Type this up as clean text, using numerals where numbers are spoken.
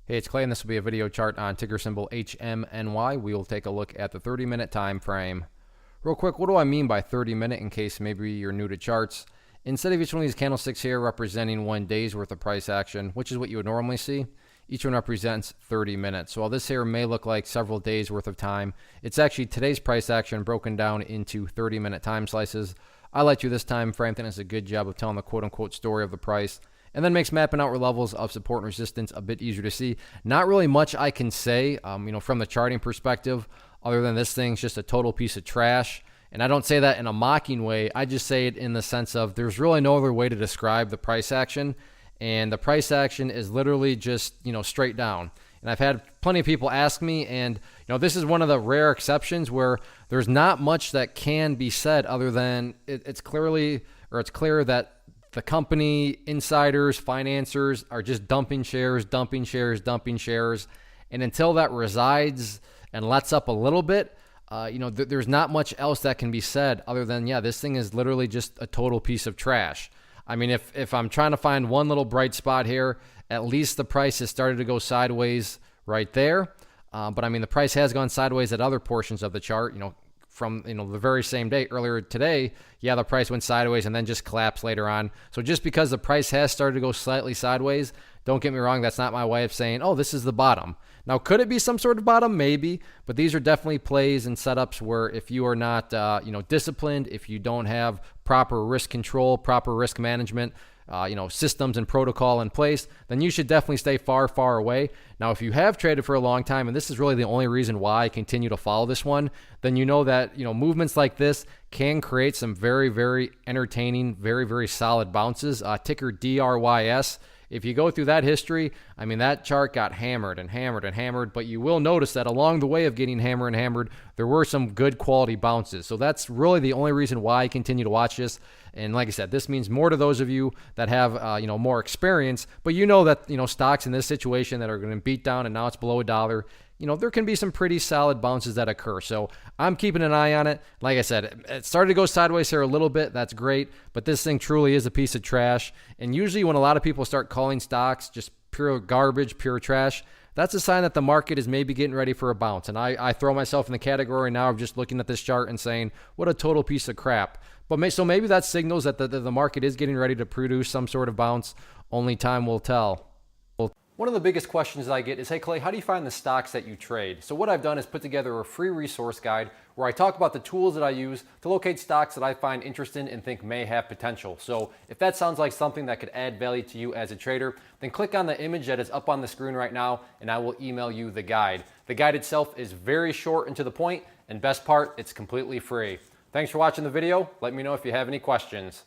Hey, it's Clay, and this will be a video chart on ticker symbol HMNY. We will take a look at the 30-minute time frame. Real quick, what do I mean by 30-minute in case maybe you're new to charts? Instead of each one of these candlesticks here representing 1 day's worth of price action, which is what you would normally see, each one represents 30 minutes. So while this here may look like several days worth of time, it's actually today's price action broken down into 30-minute time slices. I like you this time frame. I think it's a good job of telling the quote-unquote story of the price, and then makes mapping out levels of support and resistance a bit easier to see. Not really much I can say, from the charting perspective, other than this thing's just a total piece of trash. And I don't say that in a mocking way. I just say it in the sense of there's really no other way to describe the price action. And the price action is literally just, straight down. And I've had plenty of people ask me, and this is one of the rare exceptions where there's not much that can be said other than it's clear that the company, insiders, financiers are just dumping shares. And until that resides and lets up a little bit, there's not much else that can be said other than, this thing is literally just a total piece of trash. I mean, if I'm trying to find one little bright spot here, at least the price has started to go sideways right there. But I mean, the price has gone sideways at other portions of the chart, from the very same day earlier today. The price went sideways and then just collapsed later on. So just because the price has started to go slightly sideways, don't get me wrong, that's not my way of saying, oh, this is the bottom. Now, could it be some sort of bottom? Maybe, but these are definitely plays and setups where if you are not disciplined, if you don't have proper risk control, proper risk management, systems and protocol in place, then you should definitely stay far, far away. Now, if you have traded for a long time, and this is really the only reason why I continue to follow this one, then you know that, movements like this can create some very, very entertaining, very, very solid bounces. Ticker DRYS. If you go through that history, I mean, that chart got hammered and hammered and hammered, but you will notice that along the way of getting hammered and hammered, there were some good quality bounces. So that's really the only reason why I continue to watch this. And like I said, this means more to those of you that have, more experience, but that, stocks in this situation that are going to beat down and now it's below $1, there can be some pretty solid bounces that occur. So I'm keeping an eye on it. Like I said, it started to go sideways here a little bit. That's great. But this thing truly is a piece of trash. And usually when a lot of people start calling stocks just pure garbage, pure trash, that's a sign that the market is maybe getting ready for a bounce. And I throw myself in the category now of just looking at this chart and saying, what a total piece of crap. So maybe that signals that the market is getting ready to produce some sort of bounce. Only time will tell. One of the biggest questions I get is, hey Clay, how do you find the stocks that you trade? So what I've done is put together a free resource guide where I talk about the tools that I use to locate stocks that I find interesting and think may have potential. So if that sounds like something that could add value to you as a trader, then click on the image that is up on the screen right now and I will email you the guide. The guide itself is very short and to the point, and best part, it's completely free. Thanks for watching the video. Let me know if you have any questions.